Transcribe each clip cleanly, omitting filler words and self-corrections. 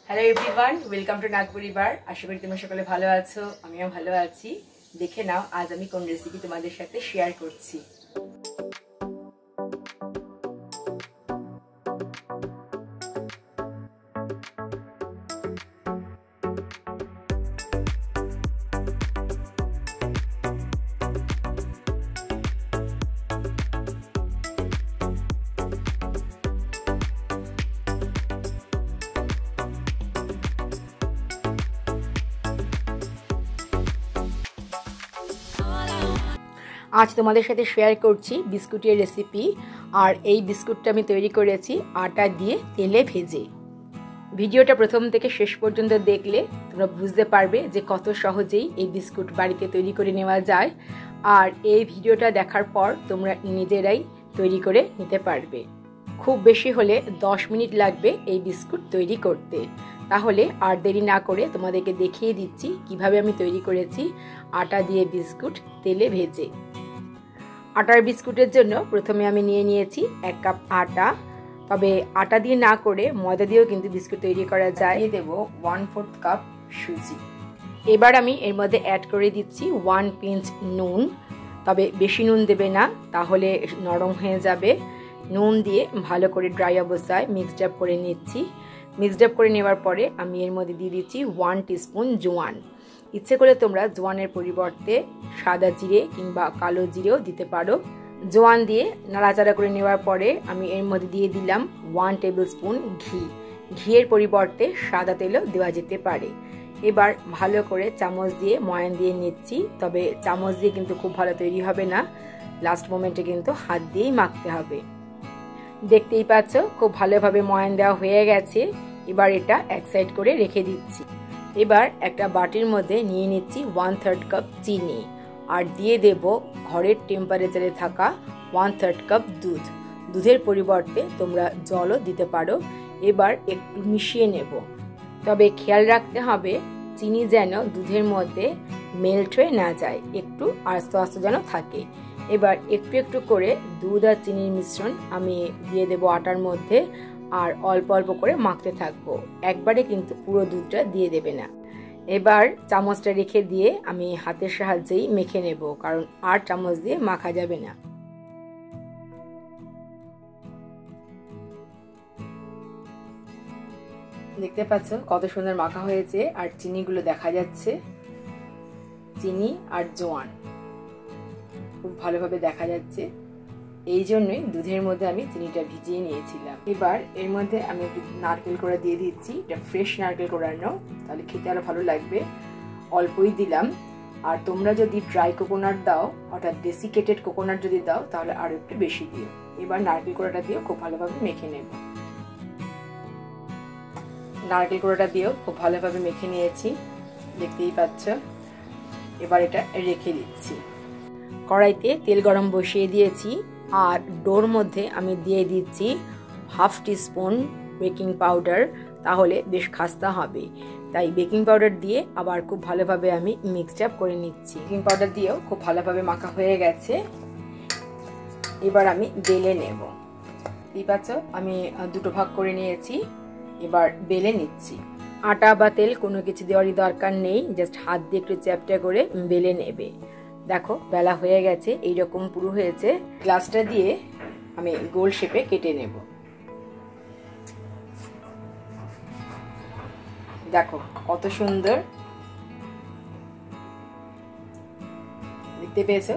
Hello everyone, welcome to Nagpuri বার। আশা করি তোমরা সকলে ভালো আছো, আমিও ভালো আছি। দেখে নাও আজ আমি কোন রেসিপি তোমাদের সাথে শেয়ার করছি। আজ তোমাদের সাথে শেয়ার করছি বিস্কুটের রেসিপি। আর এই বিস্কুটটা আমি তৈরি করেছি আটা দিয়ে তেলে ভেজে। ভিডিওটা প্রথম থেকে শেষ পর্যন্ত দেখলে তোমরা বুঝতে পারবে যে কত সহজেই এই বিস্কুট বাড়িতে তৈরি করে নেওয়া যায়। আর এই ভিডিওটা দেখার পর তোমরা নিজেরাই তৈরি করে নিতে পারবে। খুব বেশি হলে 10 মিনিট লাগবে এই বিস্কুট তৈরি করতে। তাহলে আর দেরি না করে তোমাদেরকে দেখিয়ে দিচ্ছি কিভাবে আমি তৈরি করেছি আটা দিয়ে বিস্কুট তেলে ভেজে। আটার বিস্কুটের জন্য প্রথমে আমি নিয়ে নিয়েছি 1 কাপ আটা। তবে আটা দিয়ে না করে ময়দা দিয়েও কিন্তু বিস্কুট তৈরি করা যায়। দেবো 1/4 কাপ সুজি। এবার আমি এর মধ্যে অ্যাড করে দিচ্ছি 1 পিঞ্চ নুন। তবে বেশি নুন দেবে না, তাহলে নরম হয়ে যাবে। নুন দিয়ে ভালো করে ড্রাই অবস্থায় মিক্সড আপ করে নিচ্ছি। মিক্সড আপ করে নেওয়ার পরে আমি এর মধ্যে দিয়ে দিচ্ছি 1 টিস্পুন জোয়ান। ইচ্ছে করে তোমরা জোয়ানের পরিবর্তে সাদা জিরে কিংবা কালো জিরেও দিতে পারো। জোয়ান দিয়ে নাড়াচাড়া করে নেওয়ার পরে আমি এর মধ্যে দিয়ে দিলাম 1 টেবিল স্পুন ঘি। ঘিয়ের পরিবর্তে সাদা তেলও দেওয়া যেতে পারে। এবার ভালো করে চামচ দিয়ে ময়ান দিয়ে নিচ্ছি। তবে চামচ দিয়ে কিন্তু খুব ভালো তৈরি হবে না, লাস্ট মোমেন্টে কিন্তু হাত দিয়েই মাখতে হবে। দেখতেই পাচ্ছ খুব ভালোভাবে ময়ান দেওয়া হয়ে গেছে। এবার এটা এক সাইড করে রেখে দিচ্ছি। এবার একটা বাটির মধ্যে নিয়ে নিচ্ছি 1/3 কাপ চিনি। আর দিয়ে দেব ঘরের টেম্পারেচারে থাকা 1/3 কাপ দুধ। দুধের পরিবর্তে তোমরা জলও দিতে পারো। এবার একটু মিশিয়ে নেব। তবে খেয়াল রাখতে হবে চিনি যেন দুধের মধ্যে মেল্ট হয়ে না যায়, একটু আস্তে আস্তে যেন থাকে। এবার একটু একটু করে দুধ আর চিনির মিশ্রণ আমি দিয়ে দেব আটার মধ্যে। আর অল্প অল্প করে মাখতে থাকবো, একবারে কিন্তু পুরো দুধটা দিয়ে দেবে না। এবার চামচটা রেখে দিয়ে আমি হাতের সাহায্যেই মেখে নেব, কারণ আর চামচ দিয়ে মাখা যাবে না। দেখতে পাচ্ছ কত সুন্দর মাখা হয়েছে। আর চিনিগুলো দেখা যাচ্ছে, চিনি আর জোয়ান খুব ভালোভাবে দেখা যাচ্ছে। এই জন্যই দুধের মধ্যে আমি চিনিটা ভিজিয়ে নিয়েছিলাম। এবার এর মধ্যে আমি একটু নারকেল কোড়া দিয়ে দিচ্ছি। এটা ফ্রেশ নারকেল কোড়ানো, তাহলে খেতে আরো ভালো লাগবে। অল্পই দিলাম। আর তোমরা যদি ড্রাই কোকোনাট দাও, অর্থাৎ ডেসিকেটেড কোকোনাট যদি দাও, তাহলে আরো একটু বেশি দিও। এবার নারকেল কোড়াটা দিয়েও খুব ভালোভাবে মেখে নেব। নারকেল কোড়াটা দিয়েও খুব ভালোভাবে মেখে নিয়েছি, দেখতেই পাচ্ছ। এবার এটা রেখে দিচ্ছি। কড়াইতে তেল গরম বসিয়ে দিয়েছি। আর ডোর মধ্যে আমি দিয়ে দিচ্ছি 1/2 টিস্পুন বেকিং পাউডার, তাহলে বেশ খাস্তা হবে। তাই বেকিং পাউডার দিয়ে আবার খুব ভালোভাবে আমি মিক্সড আপ করে নিচ্ছি। বেকিং পাউডার দিয়েও খুব ভালোভাবে মাখা হয়ে গেছে। এবার আমি বেলে নেব। এই পাচ্ছ আমি দুটো ভাগ করে নিয়েছি। এবার বেলে নিচ্ছি। আটা বা তেল কোনো কিছু দেওয়ারই দরকার নেই, জাস্ট হাত দিয়ে একটু চ্যাপটা করে বেলে নেবে। দেখো বেলা হয়ে গেছে, এইরকম পুরো হয়েছে। গ্লাসটা দিয়ে আমি গোল শেপে কেটে নেব। দেখো কত সুন্দর দেখতে পেয়েছো।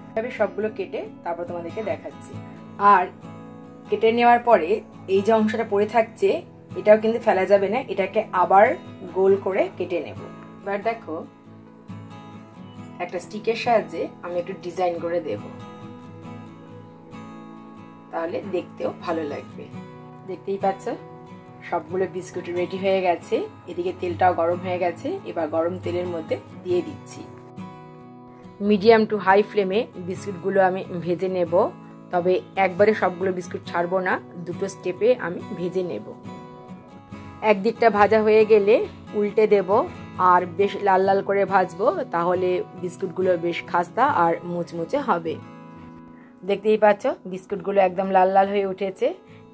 এভাবে সবগুলো কেটে তারপর তোমাদেরকে দেখাচ্ছি। আর কেটে নেওয়ার পরে এই যে অংশটা পড়ে থাকছে, এটাও কিন্তু ফেলা যাবে না, এটাকে আবার গোল করে কেটে নেব। এবার দেখো একটা স্টিকের সাহায্যে আমি একটু ডিজাইন করে দেব, তাহলে দেখতেও ভালো লাগবে। দেখতেই পাচ্ছ সবগুলো বিস্কুট রেডি হয়ে গেছে। এদিকে তেলটাও গরম হয়ে গেছে। এবার গরম তেলের মধ্যে দিয়ে দিচ্ছি। মিডিয়াম টু হাই ফ্লেমে বিস্কুটগুলো আমি ভেজে নেব। তবে একবারে সবগুলো বিস্কুট ছাড়বো না, দুটো স্টেপে আমি ভেজে নেব। একদিকটা ভাজা হয়ে গেলে উল্টে দেব। আর বেশ লাল লাল করে ভাজবো, তাহলে বিস্কুটগুলো বেশ খাস্তা আর মুচমুচে হবে। দেখতেই পাচ্ছ বিস্কুটগুলো একদম লাল লাল হয়ে উঠেছে।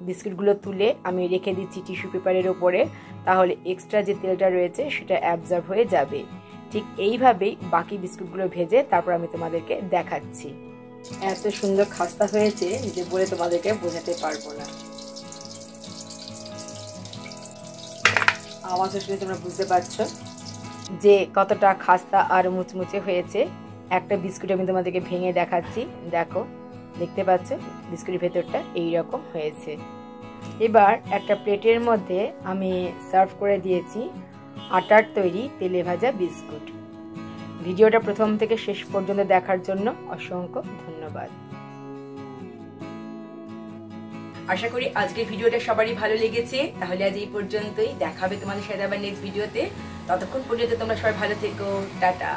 বিস্কুটগুলো তুলে আমি রেখে দিচ্ছি টিস্যু পেপারের ওপরে, তাহলে এক্সট্রা যে তেলটা রয়েছে সেটা অ্যাবজর্ব হয়ে যাবে। ঠিক এইভাবেই বাকি বিস্কুটগুলো ভেজে তারপর আমি তোমাদেরকে দেখাচ্ছি। এত সুন্দর খাস্তা হয়েছে যে বলে তোমাদেরকে বোঝাতে পারবো না। আওয়াজ শুনে তোমরা বুঝতে পারছো যে কতটা খাস্তা আর মুচমুচে হয়েছে। একটা বিস্কুট আমি তোমাদেরকে ভেঙে দেখাচ্ছি, দেখো, দেখতে পাচ্ছ বিস্কুটের ভেতরটা এইরকম হয়েছে। এবার একটা প্লেটের মধ্যে আমি সার্ভ করে দিয়েছি আটার তৈরি তেলে ভাজা বিস্কুট। ভিডিওটা প্রথম থেকে শেষ পর্যন্ত দেখার জন্য অসংখ্য ধন্যবাদ। আশা করি আজকের ভিডিওটা সবারই ভালো লেগেছে। তাহলে আজ এই পর্যন্তই, দেখা হবে তোমাদের সাথে আবার নেক্সট ভিডিওতে। ততক্ষণ পর্যন্ত তোমরা সবাই ভালো থেকো, টাটা।